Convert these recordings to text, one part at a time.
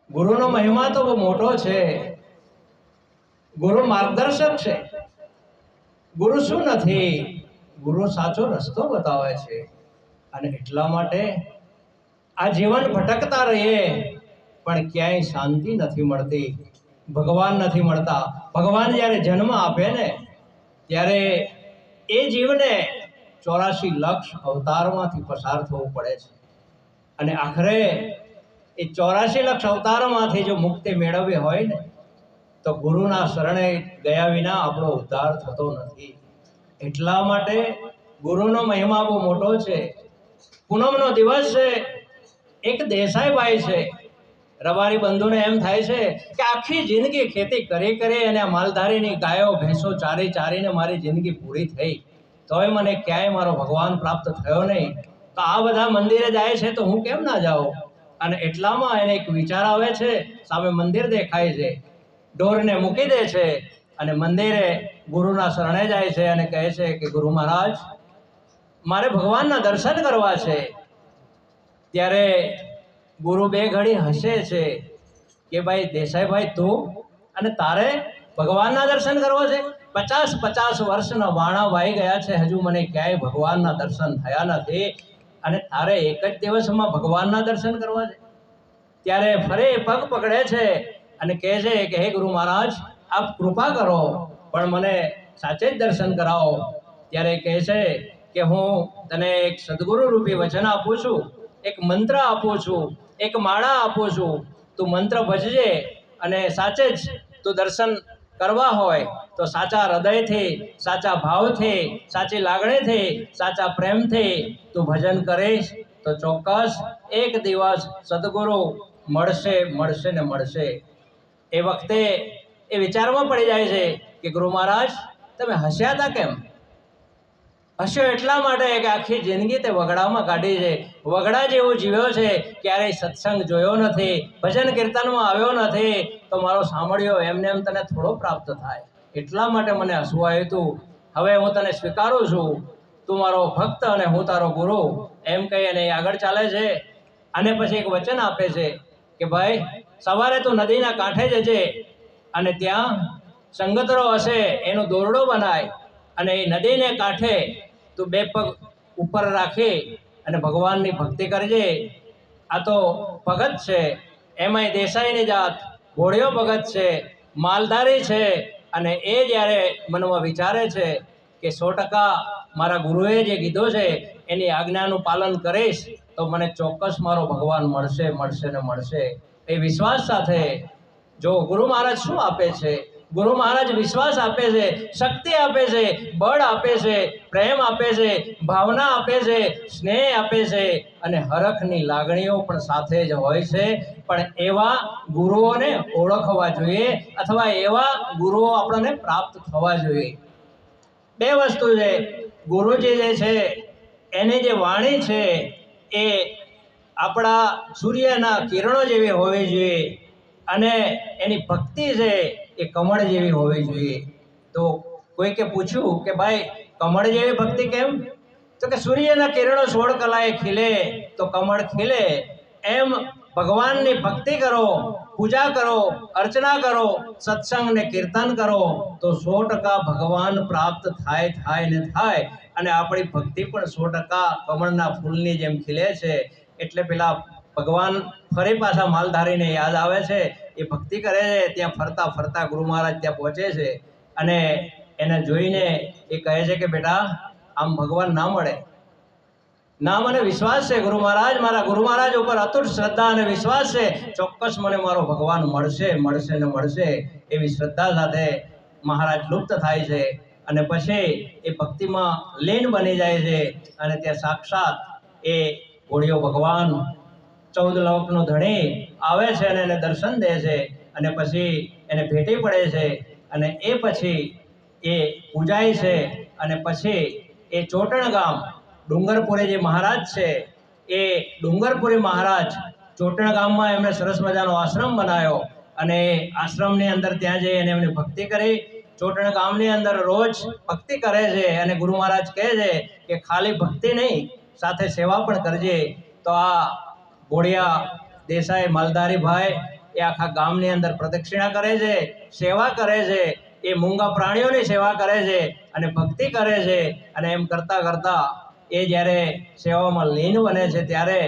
ગુરુનો મહિમા તો બહુ મોટો છે. ગુરુ માર્ગદર્શક છે. ગુરુ શું નથી? ગુરુ સાચો રસ્તો બતાવે છે. અને એટલા માટે આ જીવન ભટકતા રહીએ પણ ક્યાંય શાંતિ નથી મળતી, ભગવાન નથી મળતા. ભગવાન જ્યારે જન્મ આપે ને ત્યારે એ જીવને 84 લક્ષ અવતારમાંથી પસાર થવું પડે છે. અને આખરે એ 84 લક્ષ અવતારમાંથી જો મુક્તિ મેળવવી હોય ને તો ગુરુના શરણે ગયા વિના આપણો ઉદ્ધાર થતો નથી. એટલા માટે ગુરુનો મહિમા બહુ મોટો છે. પૂનમનો દિવસ છે. એક દેસાઈભાઈ છે, રબારી બંધુને એમ થાય છે કે આખી જિંદગી ખેતી કરી અને માલધારીની ગાયો ભેંસો ચારીને મારી જિંદગી પૂરી થઈ, તોય મને ક્યાંય મારો ભગવાન પ્રાપ્ત થયો નહીં. તો આ બધા મંદિરે જાય છે તો હું કેમ ના જાઉં? અને એટલામાં એને એક વિચાર આવે છે. સામે મંદિર દેખાય છે, ઢોરને મૂકી દે છે અને મંદિરે ગુરુના શરણે જાય છે અને કહે છે કે ગુરુ મહારાજ, મારે ભગવાનના દર્શન કરવા છે. ત્યારે ગુરુ બે ઘડી હસે છે કે ભાઈ દેસાઈભાઈ, તું અને તારે ભગવાનના દર્શન કરવા છે? 50 વર્ષના વાણા વાઈ ગયા છે, હજુ મને ક્યાંય ભગવાનના દર્શન થયા નથી અને તારે એક જ દિવસમાં ભગવાનના દર્શન કરવા છે? ત્યારે ફરી પગ પકડે છે અને કહે છે કે હે ગુરુ મહારાજ, આપ કૃપા કરો પણ મને સાચે જ દર્શન કરાવો. ત્યારે કહે છે કે હું તને એક સદગુરુ રૂપી વચન આપું છું, એક મંત્ર આપું છું, એક માળા આપું છું. તું મંત્ર ભજજે અને સાચે જ તું દર્શન કરવા હોય તો સાચા હૃદયથી, સાચા ભાવથી, સાચી લાગણીથી, સાચા પ્રેમથી તું ભજન કરીશ તો ચોક્કસ એક દિવસ સદગુરુ મળશે ને મળશે. એ વખતે એ વિચારમાં પડી જાય છે કે ગુરુ મહારાજ, તમે હસ્યા હતા કેમ? હસ્યો એટલા માટે કે આખી જિંદગી તે વગડામાં કાઢી છે. વગડા જેવો જીવ્યો છે, ક્યારેય સત્સંગ જોયો નથી, ભજન કીર્તનમાં આવ્યો નથી, તો મારો સાંભળ્યો એમને એમ તને થોડો પ્રાપ્ત થાય. એટલા માટે મને હસવું આવ્યું હતું. હવે હું તને સ્વીકારું છું, તું મારો ભક્ત અને હું તારો ગુરુ, એમ કહી અને આગળ ચાલે છે. અને પછી એક વચન આપે છે કે ભાઈ, સવારે તું નદીના કાંઠે જજે અને ત્યાં સંગતરો હશે એનો દોરડો બનાય અને એ નદીને કાંઠે તું બે પગ ઉપર રાખી અને ભગવાનની ભક્તિ કરજે. આ તો ભગત છે, એમાંય દેસાઈની જાત, ઘોડિયો ભગત છે, માલધારી છે. અને એ જ્યારે મનમાં વિચારે છે કે 100% મારા ગુરુએ જે કીધું છે એની આજ્ઞાનું પાલન કરીશ તો મને ચોક્કસ મારો ભગવાન મળશે ને મળશે. એ વિશ્વાસ સાથે જો ગુરુ મહારાજ શું આપે છે? ગુરુ મહારાજ વિશ્વાસ આપે છે, શક્તિ આપે છે, બળ આપે છે, પ્રેમ આપે છે, ભાવના આપે છે, સ્નેહ આપે છે અને હરખની લાગણીઓ પણ સાથે જ હોય છે. પણ એવા ગુરુઓને ઓળખવા જોઈએ અથવા એવા ગુરુઓ આપણને પ્રાપ્ત થવા જોઈએ. બે વસ્તુ છે. ગુરુજી જે છે એની જે વાણી છે એ આપણા સૂર્યના કિરણો જેવી હોવી જોઈએ અને એની ભક્તિ છે એ કમળ જેવી હોવી જોઈએ. તો કોઈકે પૂછ્યું કે ભાઈ, કમળ જેવી ભક્તિ કેમ? તો કે સૂર્યના કિરણો 16 કલાએ ખીલે તો કમળ ખીલે, એમ ભગવાનની ભક્તિ કરો, પૂજા કરો, અર્ચના કરો, સત્સંગ ને કીર્તન કરો તો 100% ભગવાન પ્રાપ્ત થાય ને થાય. અને આપણી ભક્તિ પણ 100% કમળના ફૂલની જેમ ખીલે છે. એટલે પેલા ભગવાન ફરી પાછા માલધારીને યાદ આવે છે, એ ભક્તિ કરે છે. ત્યાં ફરતા ફરતા ગુરુ મહારાજ ત્યાં પહોંચે છે અને એને જોઈને એ કહે છે કે બેટા, આમ ભગવાન ના મળે. ના, મને વિશ્વાસ છે ગુરુ મહારાજ, મારા ગુરુ મહારાજ ઉપર અતૂટ શ્રદ્ધા અને વિશ્વાસ છે, ચોક્કસ મને મારો ભગવાન મળશે ને મળશે. એવી શ્રદ્ધા સાથે મહારાજ લુપ્ત થાય છે અને પછી એ ભક્તિમાં લીન બની જાય છે અને ત્યાં સાક્ષાત એ ઘોડિયો ભગવાન 14 લોકનો ધણી આવે છે અને એને દર્શન દે છે અને પછી એને ભેટી પડે છે અને એ પછી એ પૂજાય છે. અને પછી એ ચોટણ ગામ ડુંગરપુરી જે મહારાજ છે એ ડુંગરપુરી મહારાજ ચોટણ ગામમાં એમણે સરસ મજાનો આશ્રમ બનાવ્યો અને આશ્રમની અંદર ત્યાં જઈ અને એમની ભક્તિ કરી. ચોટણ ગામની અંદર રોજ ભક્તિ કરે છે અને ગુરુ મહારાજ કહે છે કે ખાલી ભક્તિ નહીં, સાથે સેવા પણ કરજે. તો આ ઘોડિયા દેસાઈ માલધારી ભાઈ એ આખા ગામની અંદર પ્રદક્ષિણા કરે છે, સેવા કરે છે, એ મૂંગા પ્રાણીઓની સેવા કરે છે અને ભક્તિ કરે છે. અને એમ કરતાં કરતાં એ જ્યારે સેવામાં લીન બને છે ત્યારે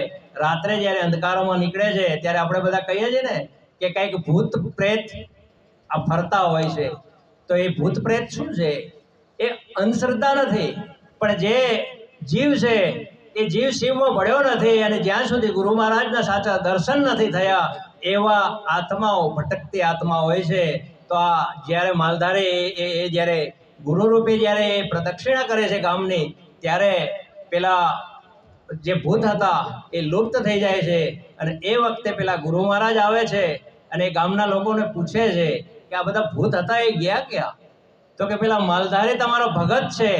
રાત્રે જ્યારે અંધકારોમાં નીકળે છે ત્યારે આપણે બધા કહીએ છીએ ને કે કંઈક ભૂત પ્રેત આ ફરતા હોય છે. તો એ ભૂત પ્રેત શું છે? એ અંધશ્રદ્ધા નથી, પણ જે જીવ છે એ જીવ શિવમાં ભળ્યો નથી અને જ્યાં સુધી ગુરુ મહારાજના સાચા દર્શન નથી થયા એવા આત્માઓ, ભટકતી આત્મા હોય છે. તો આ જ્યારે માલધારી એ જ્યારે ગુરુરૂપી જ્યારે એ પ્રદક્ષિણા કરે છે ગામની, ત્યારે પેલા જે ભૂત હતા એ લુપ્ત થઈ જાય છે. અને એ વખતે પેલા ગુરુ મહારાજ આવે છે અને એ ગામના લોકોને પૂછે છે કે આ બધા ભૂત હતા એ ગયા ક્યાં? તો કે પેલા માલધારી તમારો ભગત છે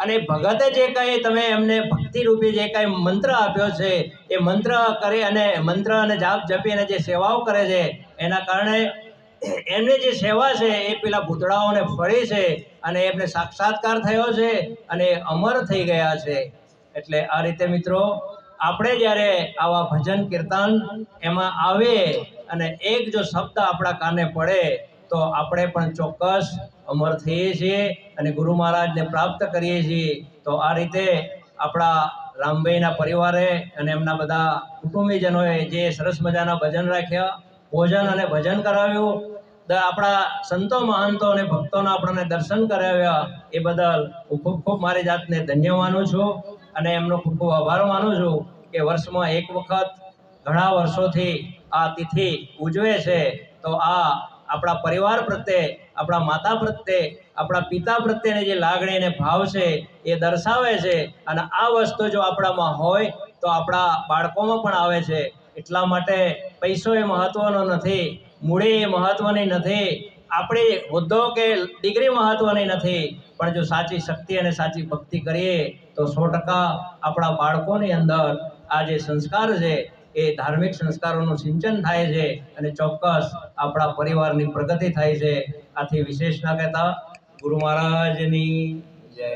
અને ભગતે જે કંઈ તમે એમને ભક્તિરૂપી જે કંઈ મંત્ર આપ્યો છે એ મંત્ર કરી અને મંત્ર અને જાપ જપીને જે સેવાઓ કરે છે એના કારણે એમની જે સેવા છે એ પેલા ભૂતળાઓને ફળી છે અને એમને સાક્ષાત્કાર થયો છે અને અમર થઈ ગયા છે. એટલે આ રીતે મિત્રો આપણે જ્યારે આવા ભજન કીર્તન એમાં આવીએ અને એક જો શબ્દ આપણા કાને પડે તો આપણે પણ ચોક્કસ અમર થઈએ છીએ અને ગુરુ મહારાજને પ્રાપ્ત કરીએ છીએ. તો આ રીતે આપણા રામભાઈના પરિવારે અને એમના બધા કુટુંબીજનોએ જે સરસ મજાના ભજન રાખ્યા, ભોજન અને ભજન કરાવ્યું, આપણા સંતો મહંતો અને ભક્તોના આપણને દર્શન કરાવ્યા, એ બદલ હું ખૂબ ખૂબ મારી જાતને ધન્ય માનું છું અને એમનો ખૂબ ખૂબ આભાર માનું છું કે વર્ષમાં એક વખત ઘણા વર્ષોથી આ તિથિ ઉજવે છે. તો આ આપણા પરિવાર પ્રત્યે, આપણા માતા પ્રત્યે, આપણા પિતા પ્રત્યેની જે લાગણી અને ભાવ છે એ દર્શાવે છે. અને આ વસ્તુ જો આપણામાં હોય તો આપણા બાળકોમાં પણ આવે છે. એટલા માટે પૈસો એ મહત્વનો નથી, મૂડી એ મહત્વની નથી, આપણી હોદ્દો કે ડિગ્રી મહત્વની નથી, પણ જો સાચી શક્તિ અને સાચી ભક્તિ કરીએ તો 100% આપણા બાળકોની અંદર આ જે સંસ્કાર છે એ ધાર્મિક સંસ્કારોનું સિંચન થાય છે અને ચોક્કસ આપણા પરિવારની પ્રગતિ થાય છે. આથી વિશેષ ના કહેતા ગુરુ મહારાજની જય.